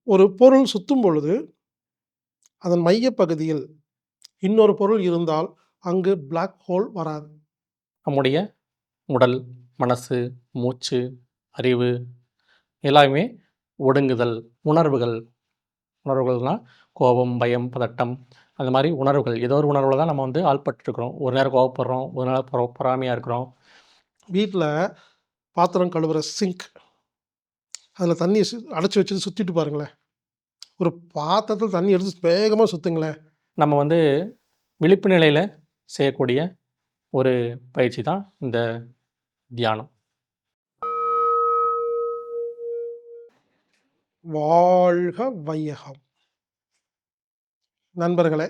ஒரு பொருள் சுத்தும் பொழுது, அதன் மையப்பகுதியில் இன்னொரு பொருள் இருந்தால், அங்கு பிளாக் ஹோல் வராது. நம்முடைய உடல், மனசு, மூச்சு, அறிவு எல்லாமே ஒடுங்குதல், உணர்வுகள். உணர்வுகள்னா கோபம், பயம், பதட்டம் அந்த மாரி உணர்வுகள். ஏதோ ஒரு உணர்வுல தான் நம்ம வந்து ஆள்பட்டுருக்கிறோம். ஒரு நேரம் கோவப்படுறோம், ஒரு நேரம் பொறாமையா இருக்கிறோம். வீட்ல பாத்திரம் கழுவுற சிங்க், அதில தண்ணிய அடைச்சு வச்சுட்டு சுத்திட்டு பாருங்களேன். ஒரு பாத்திரத்தில தண்ணி எடுத்து வேகமா சுத்துங்களேன். நம்ம வந்து விழிப்பு நிலையில செய்யக்கூடிய ஒரு பயிற்சி தான் இந்த தியானம். வாழ்க வையகம்! நண்பர்களே,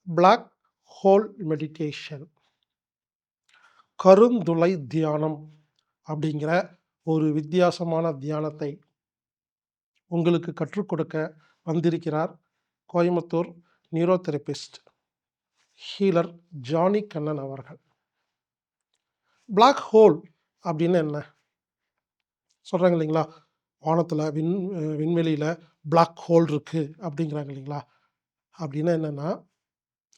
பிளாக் ஹோல் மெடிடேஷன், கருந்துளை தியானம் அப்படிங்கிற ஒரு வித்தியாசமான தியானத்தை உங்களுக்கு கற்றுக் கொடுக்க வந்திருக்கிறார் Coimbatore neurotherapist, healer Johnny Kannan அவர்கள். பிளாக் ஹோல் அப்படின்னு என்ன? சொல்றாங்க இல்லைங்களா? வானத்தில விண்வெளியில பிளாக் ஹோல் இருக்கு அப்படிங்கிறாங்க இல்லைங்களா? அப்படின்னா என்னன்னா,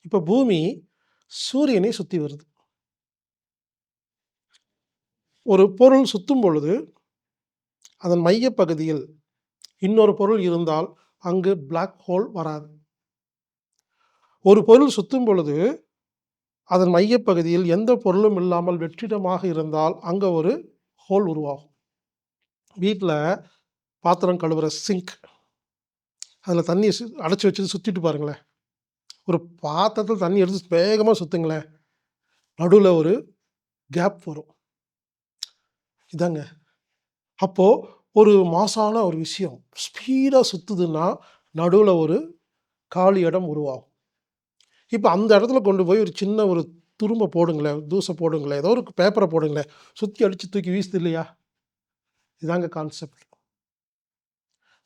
இப்ப பூமி சூரியனை சுத்தி வருது. ஒரு பொருள் சுத்தும் பொழுது, அதன் மையப்பகுதியில் இன்னொரு பொருள் இருந்தால், அங்கு பிளாக் ஹோல் வராது. ஒரு பொருள் சுத்தும் பொழுது, அதன் மையப்பகுதியில் எந்த பொருளும் இல்லாமல் வெற்றிடமாக இருந்தால், அங்க ஒரு ஹோல் உருவாகும். வீட்ல பாத்திரம் கழுவுற சிங்க், அதில தண்ணிய அடைச்சு வச்சுட்டு சுத்திட்டு பாருங்களேன். ஒரு பாத்திரத்தில தண்ணி எடுத்து வேகமா சுத்துங்களேன். நடுவுல ஒரு கேப் வரும். இதாங்க. அப்போ ஒரு மாஸான ஒரு விஷயம் ஸ்பீடா சுத்துதுன்னா, நடுவுல ஒரு காலி இடம் உருவாகும். இப்ப அந்த இடத்துல கொண்டு போய் ஒரு சின்ன ஒரு துரும்ப போடுங்களேன், தூச போடுங்களேன், ஏதோ ஒரு பேப்பர போடுங்களேன். சுத்தி அடிச்சு தூக்கி வீசுது இல்லையா? இதாங்க கான்செப்ட்.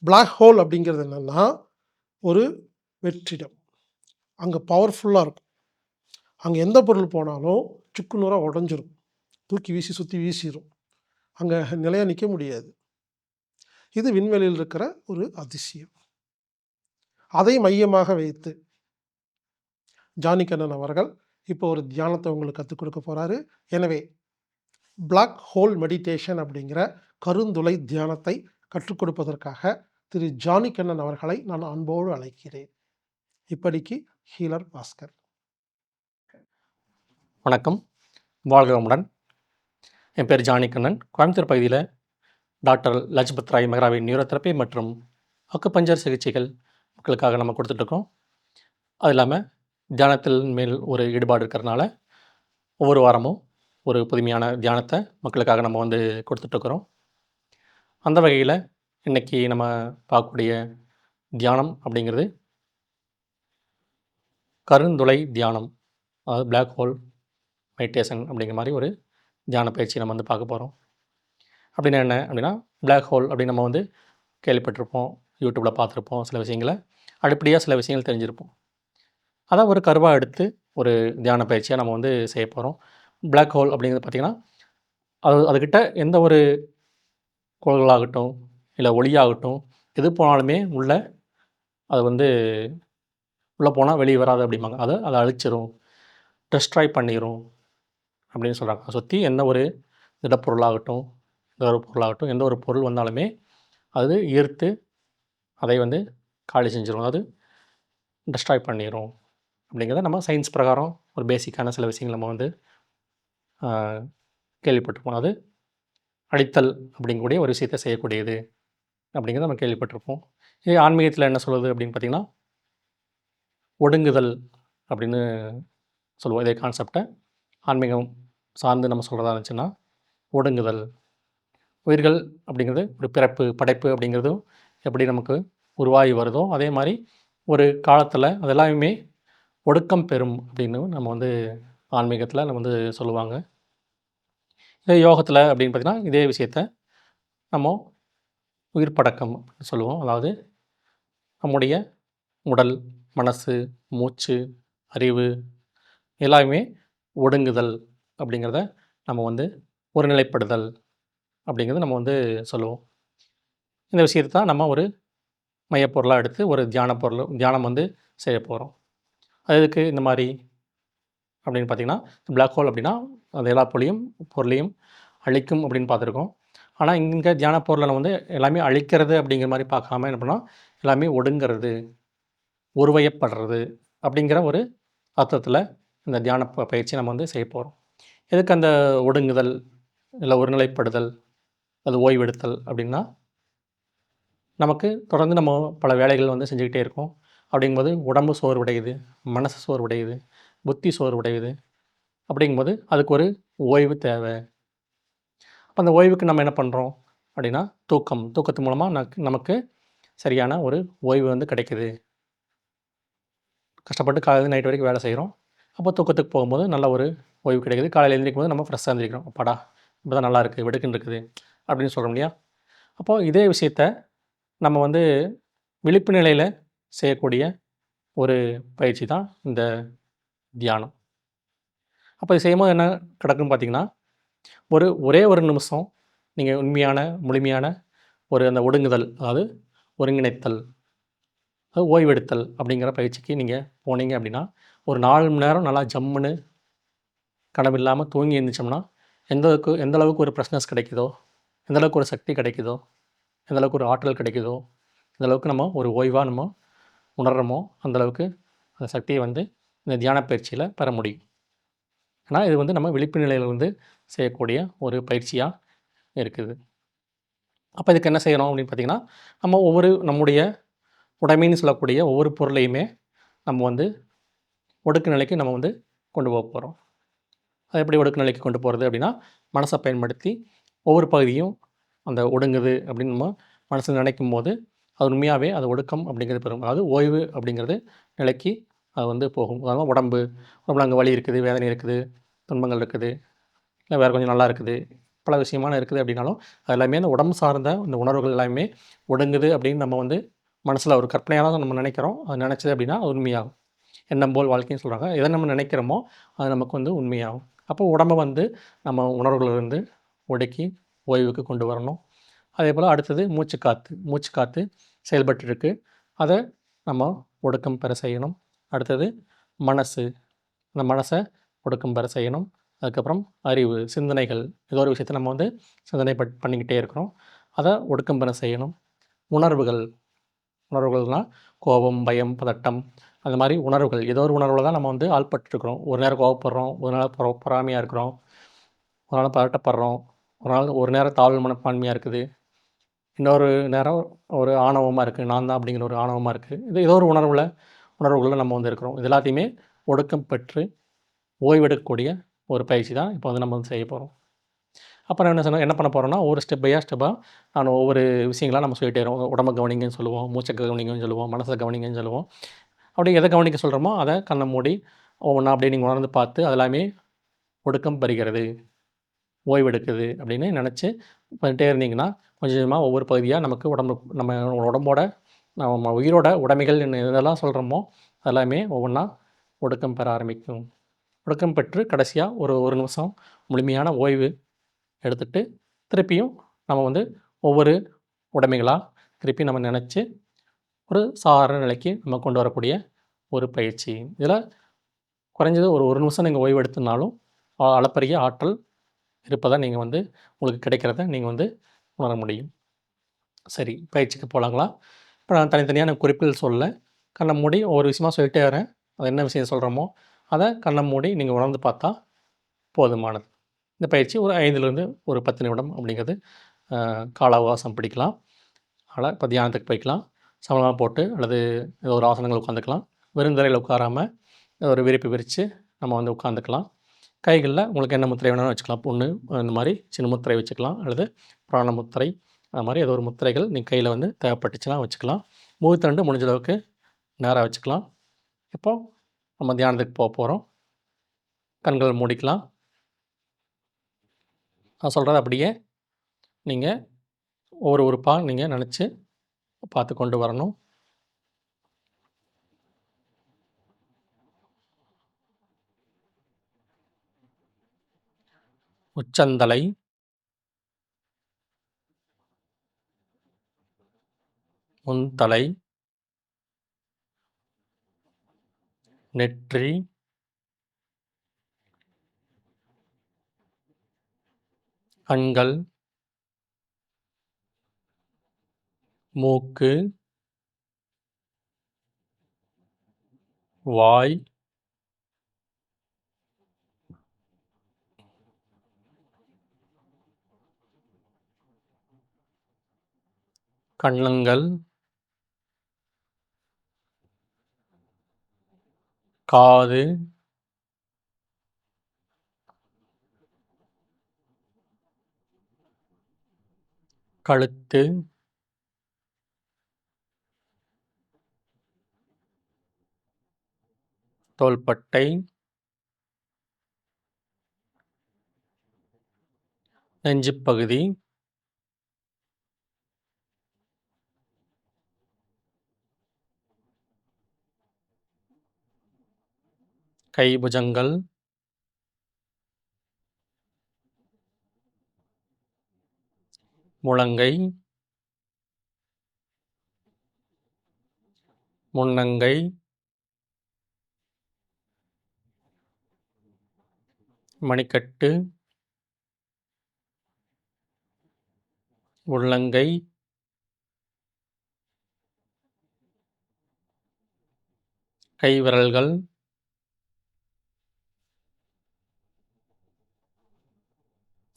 பிளாக் ஹோல் அப்படிங்கிறது என்னன்னா, ஒரு வெற்றிடம். அங்க பவர்ஃபுல்லா இருக்கும். அங்க எந்த பொருள் போனாலும் சுக்கு நூறா உடைஞ்சிரும். தூக்கி வீசி சுத்தி வீசிரும். அங்க நிலையா நிக்க முடியாது. இது விண்வெளியில் இருக்கிற ஒரு அதிசயம். அதை மையமாக வைத்து ஜானி கண்ணன் அவர்கள் இப்போ ஒரு தியானத்த உங்களுக்கு கத்துக் கொடுக்க போறாரு. எனவே பிளாக் ஹோல் மெடிடேஷன் அப்படிங்கிற கருந்துளை தியானத்தை கற்றுக் கொடுப்பதற்காக திரு ஜானி கண்ணன் அவர்களை நான் அன்போடு அழைக்கிறேன். இப்படிக்கு ஹீலர் பாஸ்கர். வணக்கம், வாழ்க வளமுடன். என் பேர் ஜானி கண்ணன். கோயம்புத்தூர் பகுதியில டாக்டர் லஜ்பத் ராய் மெஹ்ராவின் நியூரோதெரப்பி மற்றும் அக்குபஞ்சர் சிகிச்சைகள் மக்களுக்காக நம்ம கொடுத்துட்ருக்கோம். அது இல்லாமல் தியானத்தில் மேல் ஒரு ஈடுபாடு இருக்கிறதுனால ஒவ்வொரு வாரமும் ஒரு புதுமையான தியானத்தை மக்களுக்காக நம்ம வந்து கொடுத்துட்ருக்குறோம். அந்த வகையில் இன்றைக்கி நம்ம பார்க்கக்கூடிய தியானம் அப்படிங்கிறது கருந்துளை தியானம், அதாவது பிளாக் ஹோல் மெடிடேஷன் அப்படிங்கிற மாதிரி ஒரு தியான பயிற்சி நம்ம வந்து பார்க்க போகிறோம். அப்படின்னா என்ன அப்படின்னா, பிளாக் ஹோல் அப்படின்னு நம்ம வந்து கேள்விப்பட்டிருப்போம், யூடியூப்பில் பார்த்துருப்போம், சில விஷயங்களை அடிப்படையாக சில விஷயங்கள் தெரிஞ்சிருப்போம். அதை ஒரு கருவாக எடுத்து ஒரு தியான பயிற்சியாக நம்ம வந்து செய்ய போகிறோம். பிளாக் ஹோல் அப்படிங்கிறது பார்த்திங்கன்னா, அதுக்கிட்ட எந்த ஒரு கோள்களாகட்டும், இல்லை ஒளியாகட்டும், எது போனாலுமே உள்ளே அது வந்து உள்ளே போனால் வெளியே வராது அப்படிம்பாங்க. அதை அழிச்சிரும், டெஸ்ட்ராய் பண்ணிடும் அப்படின்னு சொல்கிறாங்க. அதை சுற்றி எந்த ஒரு திடப்பொருளாகட்டும், எந்த ஒரு பொருளாகட்டும், எந்த ஒரு பொருள் வந்தாலுமே அது ஈர்த்து அதை வந்து காலி செஞ்சிடும், அதாவது டெஸ்ட்ராய் பண்ணிடும் அப்படிங்கிறத நம்ம சயின்ஸ் பிரகாரம் ஒரு பேசிக்கான சில விஷயங்கள் நம்ம வந்து கேள்விப்பட்டிருப்போம். அது அழித்தல் அப்படிங்கக்கூடிய ஒரு விஷயத்தை செய்யக்கூடியது அப்படிங்கிறத நம்ம கேள்விப்பட்டிருப்போம். இது ஆன்மீகத்தில் என்ன சொல்லுது அப்படின்னு பார்த்திங்கன்னா, ஒடுங்குதல் அப்படின்னு சொல்லுவோம். இதே கான்செப்டை ஆன்மீகம் சார்ந்து நம்ம சொல்கிறதா இருந்துச்சுன்னா, ஒடுங்குதல். உயிர்கள் அப்படிங்கிறது ஒரு பிறப்பு, படைப்பு அப்படிங்கிறதும் எப்படி நமக்கு உருவாகி வருதோ, அதே மாதிரி ஒரு காலத்தில் அதெல்லாமே ஒடுக்கம் பெறும் அப்படின்னு நம்ம வந்து ஆன்மீகத்தில் நம்ம வந்து சொல்லுவாங்க. இதே யோகத்தில் அப்படின்னு பார்த்திங்கன்னா, இதே விஷயத்த நம்ம உயிர் படக்கம் சொல்லுவோம். அதாவது நம்முடைய உடல், மனசு, மூச்சு, அறிவு எல்லாமே ஒடுங்குதல் அப்படிங்கிறத நம்ம வந்து ஒருநிலைப்படுதல் அப்படிங்கிறத நம்ம வந்து சொல்லுவோம். இந்த விஷயத்த தான் நம்ம ஒரு மையப்பொருளா எடுத்து ஒரு தியானம் வந்து செய்ய போறோம். அது எதுக்கு இந்த மாரி அப்படின்னு பார்த்தீங்கன்னா, பிளாக் ஹோல் அப்படின்னா, அது எல்லா பொருளையும் அழிக்கும் அப்படின்னு பார்த்துருக்கோம். ஆனா, இங்க தியான பொருள்ல வந்து எல்லாமே அழிக்கிறது அப்படிங்கிற மாரி பார்க்காம என்ன பண்ணோம், எல்லாமே ஒடுங்கிறது, ஒருவயப்படுறது அப்படிங்கிற ஒரு அர்த்தத்தில இந்த தியான பயிற்சி நம்ம வந்து செய்ய போறோம். எதுக்கு அந்த ஒடுங்குதல், இல்ல ஒருநிலைப்படுதல், அது ஓய்வெடுத்தல் அப்படின்னா, நமக்கு தொடர்ந்து நம்ம பல வேலைகள் வந்து செஞ்சுக்கிட்டே இருக்கோம். அப்படிங்கும்போது உடம்பு சோர்வடையுது, மனசு சோர்வடையுது, புத்தி சோர்வடையுது. அப்படிங்கும்போது அதுக்கு ஒரு ஓய்வு தேவை. அப்ப அந்த ஓய்வுக்கு நம்ம என்ன பண்ணுறோம் அப்படின்னா, தூக்கத்து மூலமா நமக்கு சரியான ஒரு ஓய்வு வந்து கிடைக்குது. கஷ்டப்பட்டு காலையிலேருந்து நைட் வரைக்கும் வேலை செய்கிறோம். அப்போ தூக்கத்துக்கு போகும்போது நல்ல ஒரு ஓய்வு கிடைக்குது. காலையில எந்திரிக்கும்போது நம்ம ஃப்ரெஷ்ஷாக எந்திரிக்கிறோம். அப்பாடா! இப்போ தான் நல்லாயிருக்கு, வெடுக்குன்னு இருக்குது அப்படின்னு சொல்றோம் இல்லையா? அப்போ இதே விஷயத்த நம்ம வந்து விழிப்பு நிலையில செய்யக்கூடிய ஒரு பயிற்சி தான் இந்த தியானம். அப்போ இது செய்யும்போது என்ன நடக்கும்னு பார்த்தீங்கன்னா, ஒரே ஒரு நிமிஷம் நீங்க உண்மையான, முழுமையான ஒரு அந்த ஒடுங்குதல், அதாவது ஒருங்கிணைத்தல், அது ஓய்வெடுத்தல் அப்படிங்கிற பயிற்சிக்கு நீங்க போனீங்க அப்படின்னா, ஒரு 4 மணி நேரம் நல்லா ஜம்முன்னு கனவில்லாம தூங்கி எந்திரிச்சோம்னா, எந்த அளவுக்கு ஒரு ஃப்ரெஷ்னஸ் கிடைக்குதோ, எந்த அளவுக்கு ஒரு சக்தி கிடைக்குதோ, எந்த அளவுக்கு ஒரு ஆற்றல் கிடைக்குதோ, எந்த அளவுக்கு நம்ம ஒரு ஓய்வா நம்ம உணர்றோமோ, அந்த அளவுக்கு அந்த சக்திய வந்து இந்த தியான பயிற்சியில பெற முடியும். ஆனா, இது வந்து நம்ம விழிப்பு நிலையில வந்து செய்யக்கூடிய ஒரு பயிற்சியா இருக்குது. அப்ப இதுக்கு என்ன செய்யணும் அப்படின்னு பார்த்தீங்கன்னா, நம்முடைய உடைமைன்னு சொல்லக்கூடிய ஒவ்வொரு பொருளையுமே நம்ம வந்து ஒடுக்கு நிலைக்கு நம்ம வந்து கொண்டு போறோம். அது எப்படி ஒடுக்கு நிலைக்கு கொண்டு போறது அப்படின்னா, மனச பயன்படுத்தி ஒவ்வொரு பகுதியும் அந்த ஒடுங்குது அப்படின்னு நம்ம மனசுல நினைக்கும்போது, அது உண்மையாவே அது ஒடுக்கம் அப்படிங்கிறது பெறும். அதாவது ஓய்வு அப்படிங்கிறது நிலைக்கு அது வந்து போகும். அதாவது உடம்புல அங்க வலி இருக்குது, வேதனை இருக்குது, துன்பங்கள் இருக்குது, இல்ல வேற கொஞ்சம் நல்லா இருக்குது. பல விஷயமான இருக்குது அப்படின்னாலும், அது எல்லாமே அந்த உடம்பு சார்ந்த இந்த உணர்வுகள் எல்லாமே ஒடுங்குது அப்படின்னு நம்ம வந்து மனசுல ஒரு கற்பனையா தான் நம்ம நினைக்கிறோம். அது நினைச்சது அப்படின்னா அது உண்மையாகும். எண்ணம் போல் வாழ்க்கைன்னு சொல்றாங்க. எத நம்ம நினைக்கிறோமோ, அது நமக்கு வந்து உண்மையாகும். அப்போ உடம்ப வந்து நம்ம உணர்வுகளிலிருந்து ஒடுக்கி ஓய்வுக்கு கொண்டு வரணும். அதேபோல அடுத்தது மூச்சுக்காத்து செயல்பட்டு இருக்கு. அத நம்ம ஒடுக்கம் பெற செய்யணும். அடுத்தது மனசு. அந்த மனச ஒடுக்கம் பெற செய்யணும். அதுக்கப்புறம் அறிவு, சிந்தனைகள் ஏதோ ஒரு விஷயத்த நம்ம வந்து சிந்தனை பண்ணிக்கிட்டே இருக்கிறோம். அத ஒடுக்கம் பெற செய்யணும். உணர்வுகள் உணர்வுகள்னா கோபம், பயம், பதட்டம் அந்த மாரி உணர்வுகள். ஏதோ ஒரு உணர்வுல தான் நம்ம வந்து ஆள்பட்டுருக்கிறோம். ஒரு நேரம் கோவப்படுறோம், ஒரு நாள் பொறாமையா இருக்கிறோம், ஒரு நாள் பதட்டப்படுறோம், ஒரு நேரம் தாழ்வு மனப்பான்மையா இருக்குது. இன்னொரு நேரம் ஒரு ஆணவமா இருக்கு. நான் தான் அப்படிங்கிற ஒரு ஆணவமா இருக்கு. இது ஏதோ ஒரு உணர்வுகள்ல நம்ம வந்து இருக்கிறோம். இது எல்லாத்தையுமே ஒடுக்கம் பெற்று ஓய்வெடுக்கக்கூடிய ஒரு பயிற்சி தான் இப்போ வந்து நம்ம வந்து செய்ய போறோம். அப்புறம் என்ன பண்ண போறோம்னா, ஸ்டெப்பா நான் ஒவ்வொரு விஷயங்களா நம்ம சொல்லிட்டே வரோம். உடம்ப கவனிங்கன்னு சொல்லுவோம், மூச்ச கவனிங்கன்னு சொல்லுவோம், மனச கவனிங்கன்னு சொல்லுவோம். அப்படி எத கவனிக்க சொல்றோமோ, அத கண்ண மூடி ஒவ்வொன்னா அப்படியே நீங்க உணர்ந்து பார்த்து, அது எல்லாமே ஒடுக்கம் பெறுகிறது, ஓய்வெடுக்குது அப்படின்னு நெனச்சு பண்ணிட்டே இருந்தீங்கன்னா, கொஞ்சம் கொஞ்சமா ஒவ்வொரு பகுதியா நமக்கு நம்ம உடம்போட நம்ம உயிரோட உடைமைகள் எதெல்லாம் சொல்றோமோ, அதெல்லாமே ஒவ்வொன்னா ஒடுக்கம் பெற ஆரம்பிக்கும். ஒடுக்கம் பெற்று கடைசியா ஒரு 1 நிமிஷம் முழுமையான ஓய்வு எடுத்துட்டு, திருப்பியும் நம்ம வந்து ஒவ்வொரு உடைமைகளா திருப்பி நம்ம நெனச்சு, ஒரு சாதாரண நிலைக்கு நம்ம கொண்டு வரக்கூடிய ஒரு பயிற்சி. இதில குறைஞ்சது ஒரு 1 நிமிஷம் நீங்க ஓய்வு எடுத்தீங்கனாலும், அளப்பரிய ஆற்றல் இருப்பதா நீங்க வந்து உங்களுக்கு கிடைக்கிறத நீங்க வந்து உணர முடியும். சரி, பயிற்சிக்கு போலாங்களா? இப்ப நான் தனித்தனியா நான் குறிப்புகள் சொல்லல. கண்ண மூடி ஒவ்வொரு விஷயமா சொல்லிட்டே வரேன். அது என்ன விஷயம் சொல்றோமோ, அத கண்ண மூடி நீங்க உணர்ந்து பார்த்தா போதுமானது. இந்த பயிற்சி ஒரு 5லிருந்து ஒரு 10 நிமிடம் அப்படிங்கிறது கால அவகாசம் பிடிக்கலாம். அதனால இப்ப தியானத்துக்கு போய்க்கலாம். சமணமா போட்டு அல்லது ஏதோ ஒரு ஆசனங்கள்ல உட்காந்துக்கலாம். வெறும் தரையில உட்காராம ஒரு விரிப்பு விரிச்சு நம்ம வந்து உட்காந்துக்கலாம். கைகள்ல உங்களுக்கு என்ன முத்திரை வேணாலும் வச்சுக்கலாம். பொண்ணு இந்த மாரி சின்ன முத்திரை வச்சுக்கலாம். அல்லது பிராண முத்திரை அது மாரி ஏதோ ஒரு முத்திரைகள் நீங்க கையில வந்து தேவைப்பட்டுச்சுன்னா வச்சுக்கலாம். முகத்தண்டு முடிஞ்ச அளவுக்கு நேரா வச்சுக்கலாம். இப்போ நம்ம தியானத்துக்கு போறோம். கண்கள மூடிக்கலாம். நான் சொல்றத அப்படியே நீங்க ஒவ்வொரு உறுப்பா நீங்க நெனச்சு பார்த்து கொண்டு வரணும். உச்சந்தலை, முன்தலை, நெற்றி, கண்கள், மூக்கு, வாய், கன்னங்கள், காது, கழுத்து, தோள்பட்டை, நெஞ்சுப்பகுதி, கைபுஜங்கள், முழங்கை, முன்னங்கை, மணிக்கட்டு, உள்ளங்கை, கைவிரல்கள்,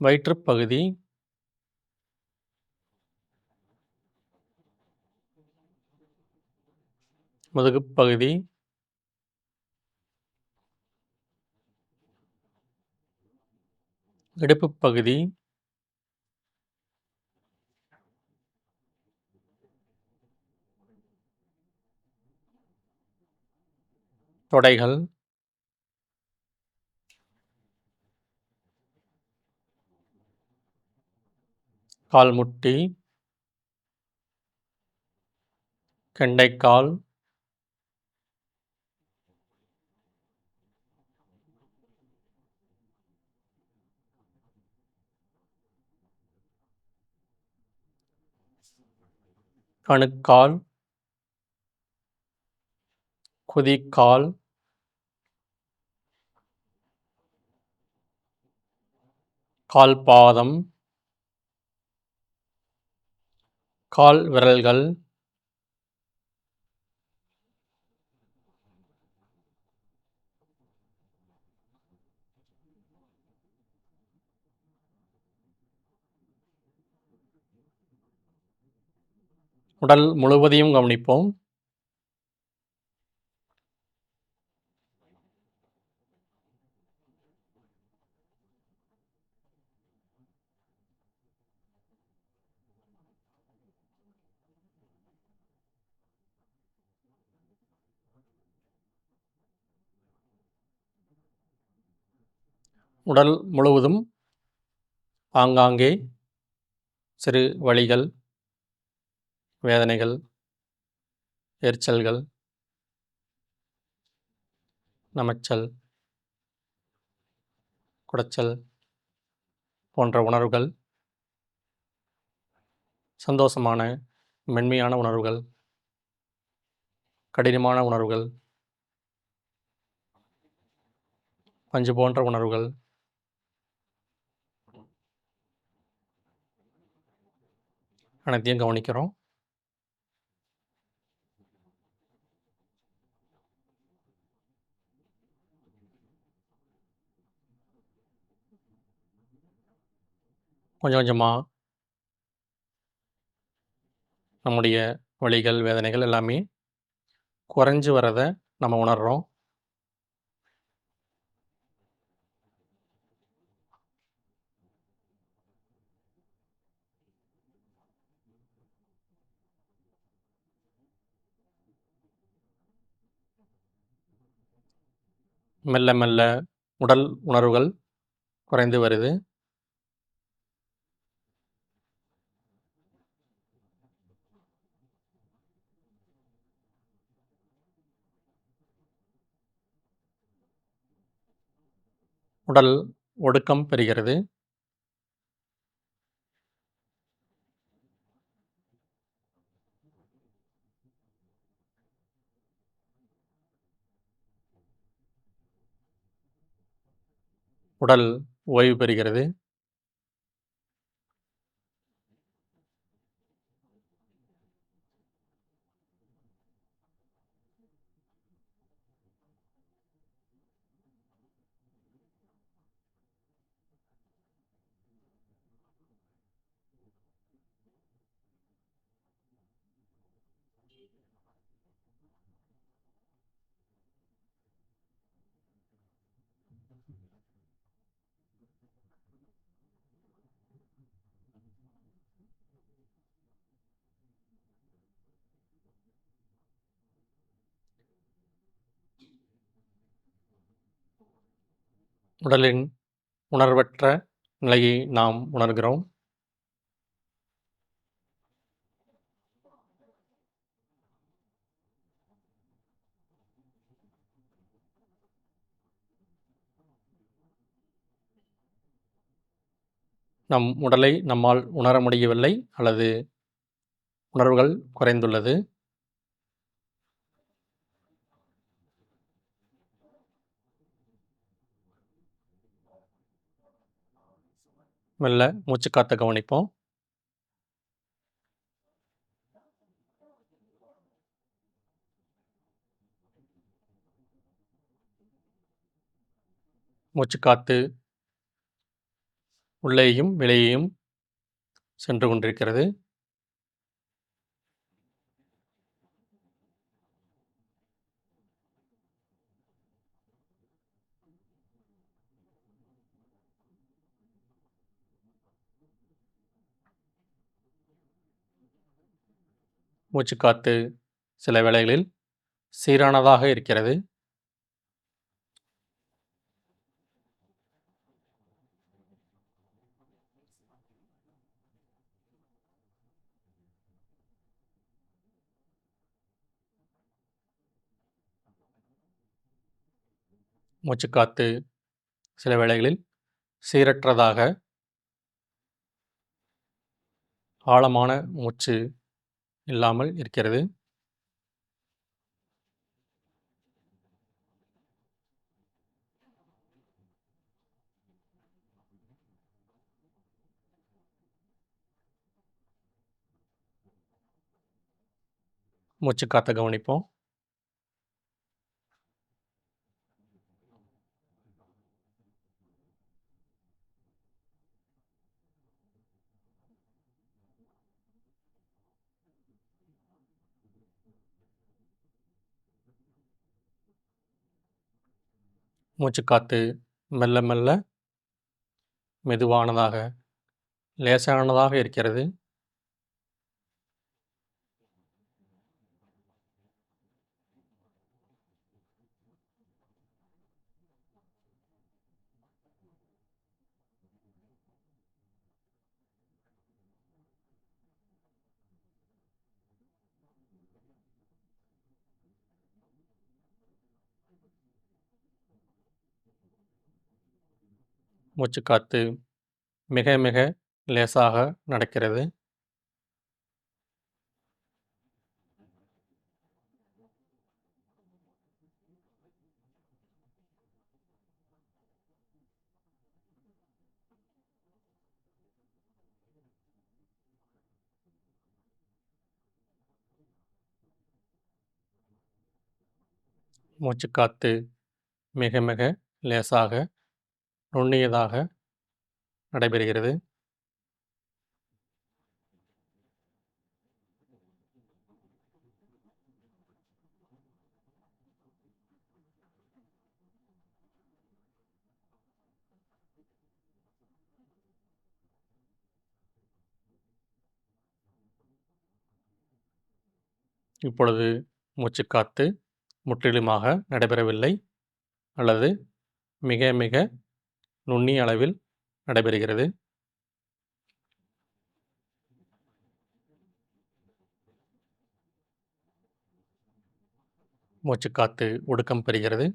வயிற்றுப்பகுதி, முதுகுப்பகுதி, இடுப்புப் பகுதி, தொடைகள், கால்முட்டி, கெண்டைக்கால், கணுக்கால், குதிகால், கால்பாதம், கால் விரல்கள், உடல் முழுவதையும் கவனிப்போம். உடல் முழுவதும் ஆங்காங்கே சிறு வலிகள், வேதனைகள், எரிச்சல்கள், நமைச்சல், குடைச்சல் போன்ற உணர்வுகள், சந்தோஷமான மென்மையான உணர்வுகள், கடினமான உணர்வுகள், பஞ்சு போன்ற உணர்வுகள், அனைத்தையும் கவனிக்கிறோம். கொஞ்சம் கொஞ்சமாக நம்முடைய வலிகள், வேதனைகள் எல்லாமே குறைஞ்சு வரதை நம்ம உணர்கிறோம். மெல்ல மெல்ல உடல் உணர்வுகள் குறைந்து வருது. உடல் ஒடுக்கம் பெறுகிறது. உடல் ஓய்வு பெறுகிறது. உடலின் உணர்வற்ற நிலையை நாம் உணர்கிறோம். நம் உடலை நம்மால் உணர முடியவில்லை அல்லது உணர்வுகள் குறைந்துள்ளது. மெல்ல மூச்சுக்காத்த கவனிப்போம். மூச்சுக்காத்து உள்ளேயும் வெளியேயும் சென்று கொண்டிருக்கிறது. மூச்சுக்காத்து சில வேளைகளில் சீரானதாக இருக்கிறது. மூச்சுக்காத்து சில வேளைகளில் சீரற்றதாக, ஆழமான மூச்சு இல்லாமல் இருக்கிறது. மூச்சுக்காத்த கவனிப்போம். மூச்சுக்காத்து மெல்ல மெல்ல மெதுவானதாக, லேசானதாக இருக்கிறது. மூச்சுக்காத்து மிக மிக லேசாக நடக்கிறது. மூச்சுக்காத்து மிக மிக லேசாக, நுண்ணியதாக நடைபெறுகிறது. இப்பொழுது மூச்சுக்காத்து முற்றிலுமாக நடைபெறவில்லை அல்லது மிக மிக நுண்ணிய அளவில் நடைபெறுகிறது. மூச்சுக்காத்து ஒடுக்கம் பெறுகிறது.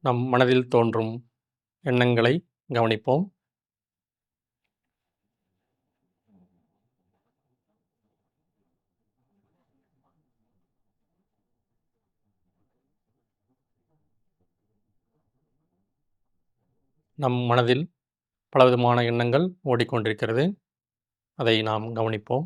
நம் மனதில் தோன்றும் எண்ணங்களை கவனிப்போம். நம் மனதில் பலவிதமான எண்ணங்கள் ஓடிக்கொண்டிருக்கிறது. அதை நாம் கவனிப்போம்.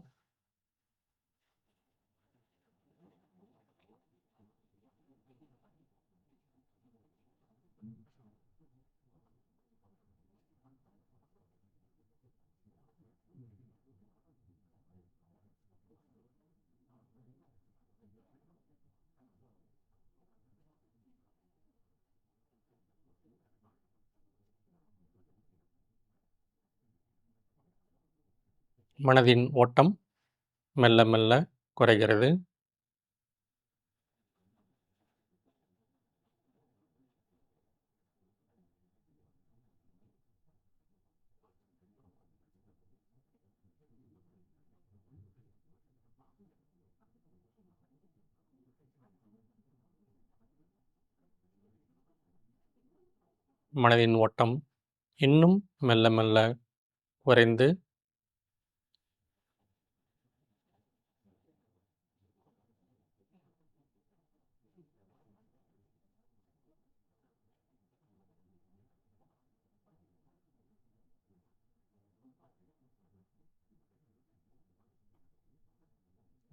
மனதின் ஓட்டம் மெல்ல மெல்ல குறைகிறது. மனதின் ஓட்டம் இன்னும் மெல்ல மெல்ல குறைந்து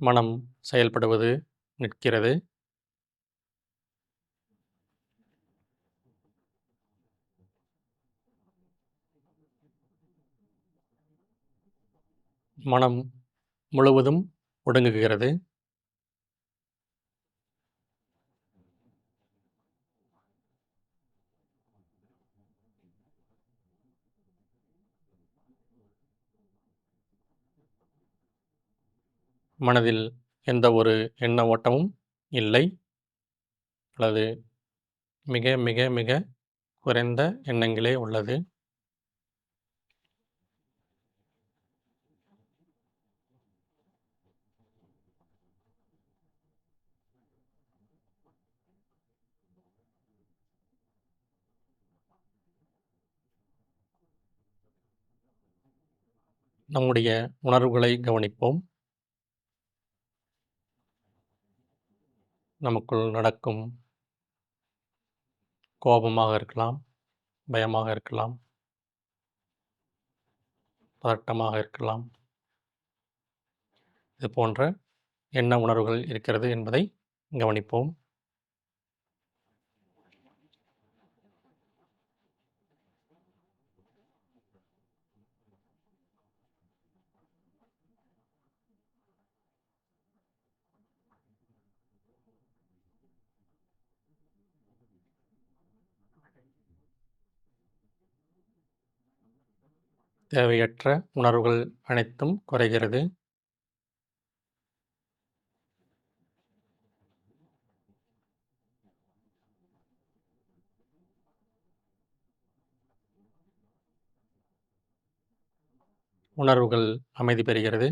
மனம் செயல்படுவது நிற்கிறது. மனம் முழுவதும் ஒடுங்குகிறது. மனதில் எந்த ஒரு எண்ண ஓட்டமும் இல்லை, அல்லது மிக மிக மிக குறைந்த எண்ணங்களே உள்ளது. நம்முடைய உணர்வுகளை கவனிப்போம். நமக்குள் நடக்கும் கோபமாக இருக்கலாம், பயமாக இருக்கலாம், பதட்டமாக இருக்கலாம். இது போன்ற என்ன உணர்வுகள் இருக்கிறது என்பதை கவனிப்போம். தேவையற்ற உணர்வுகள் அனைத்தும் குறைகிறது. உணர்வுகள் அமைதி பெறுகிறது.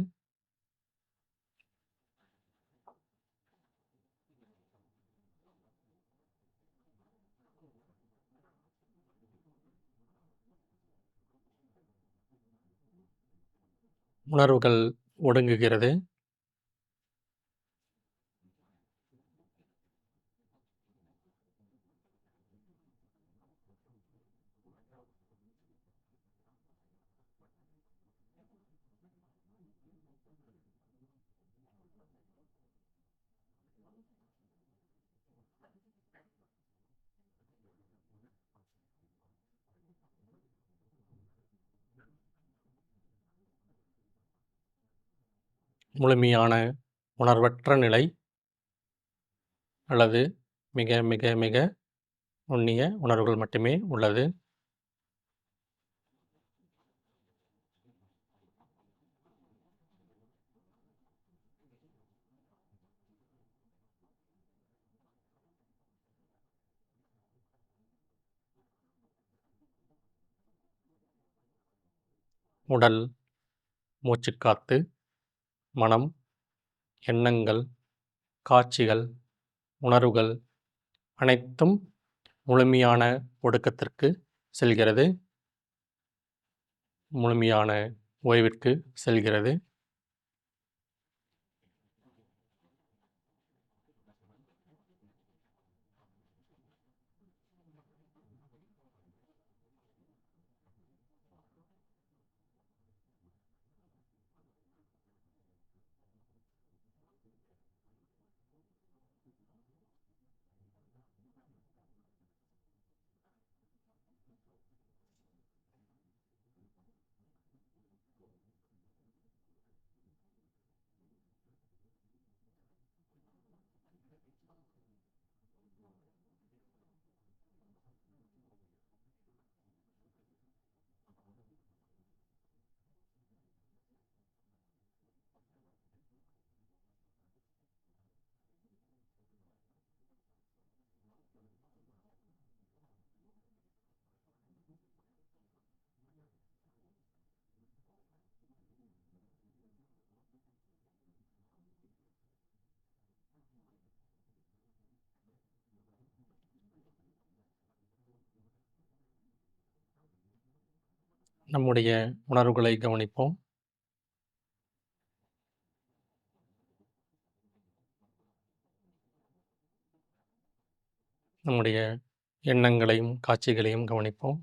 உணர்வுகள் ஒடுங்குகிறது. முழுமையான உணர்வற்ற நிலை, அல்லது மிக மிக மிக நுண்ணிய உணர்வுகள் மட்டுமே உள்ளது. உடல், மூச்சுக்காத்து, மனம், எண்ணங்கள், காட்சிகள், உணர்வுகள் அனைத்தும் முழுமையான ஒடுக்கத்திற்கு செல்கிறது, முழுமையான ஓய்விற்கு செல்கிறது. நம்முடைய உணர்வுகளை கவனிப்போம். நம்முடைய எண்ணங்களையும் காட்சிகளையும் கவனிப்போம்.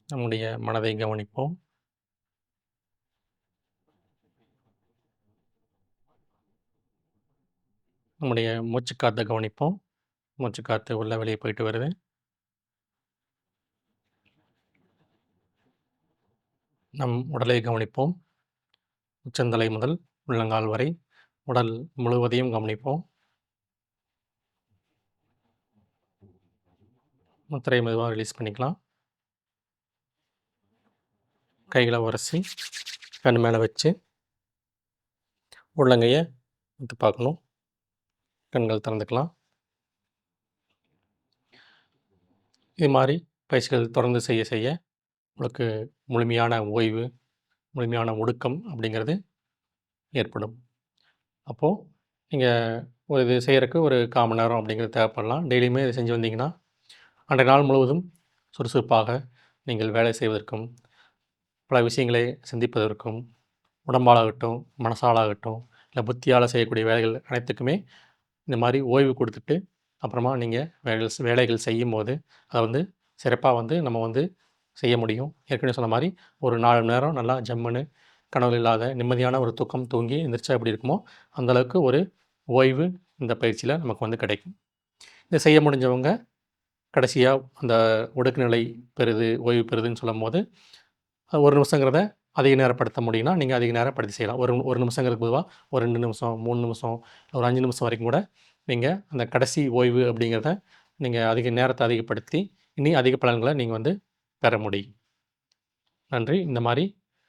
நம்முடைய மனதை கவனிப்போம். நம்முடைய மூச்சுக்காற்றை கவனிப்போம். மூச்சுக்காற்று உள்ள வெளியே போயிட்டு வருது. நம் உடலை கவனிப்போம். உச்சந்தலை முதல் உள்ளங்கால் வரை உடல் முழுவதையும் கவனிப்போம். முத்திரையை மெதுவாக ரிலீஸ் பண்ணிக்கலாம். கைகளை உரசி கண் மேலே வச்சு உள்ளங்கையை எடுத்து பார்க்கணும். கண்கள் திறந்துக்கலாம். இது மாதிரி பயிற்சிகள் தொடர்ந்து செய்ய செய்ய உங்களுக்கு முழுமையான ஓய்வு, முழுமையான ஒடுக்கம் அப்படிங்கிறது ஏற்படும். அப்போது நீங்கள் ஒரு இது செய்கிறதுக்கு ஒரு 1/4 மணி நேரம் அப்படிங்கிறது தேவைப்படலாம். டெய்லியுமே இதை செஞ்சு வந்தீங்கன்னா அன்றைய நாள் முழுவதும் சுறுசுறுப்பாக நீங்கள் வேலை செய்வதற்கும், பல விஷயங்களை சிந்திப்பதற்கும், உடம்பாலாகட்டும், மனசாலாகட்டும், இல்லை புத்தியால் செய்யக்கூடிய வேலைகள் அனைத்துக்குமே இந்த மாதிரி ஓய்வு கொடுத்துட்டு அப்புறமா நீங்கள் வேலைகள் செய்யும்போது அதை வந்து சிறப்பாக வந்து நம்ம வந்து செய்ய முடியும். ஏற்கனவே சொன்ன மாதிரி ஒரு 4 மணி நேரம் நல்லா ஜம்முன்னு கனவு இல்லாத நிம்மதியான ஒரு தூக்கம் தூங்கி எந்திரிச்சா எப்படி இருக்குமோ அந்தளவுக்கு ஒரு ஓய்வு இந்த பயிற்சியில் நமக்கு வந்து கிடைக்கும். இதை செய்ய முடிஞ்சவங்க கடைசியாக அந்த ஒடுக்குநிலை பெறுது, ஓய்வு பெறுதுன்னு சொல்லும்போது 1 நிமிஷங்கிறத அதிக நேரப்படுத்த முடியும்னா நீங்கள் அதிக நேரப்படுத்தி செய்யலாம். ஒரு நிமிஷங்கிறது பொதுவாக ஒரு 2 நிமிஷம், 3 நிமிஷம், ஒரு 5 நிமிஷம் வரைக்கும் கூட நீங்கள் அந்த கடைசி ஓய்வு அப்படிங்கிறத நீங்கள் அதிக நேரத்தை அதிகப்படுத்தி இனி அதிக பலன்களை நீங்கள் வந்து பெற முடியும். நன்றி. இந்த மாதிரி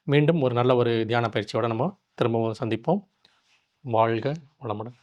மீண்டும் ஒரு நல்ல ஒரு தியான பயிற்சியோடு நம்ம திரும்பவும் சந்திப்போம். வாழ்க வளமுடன்.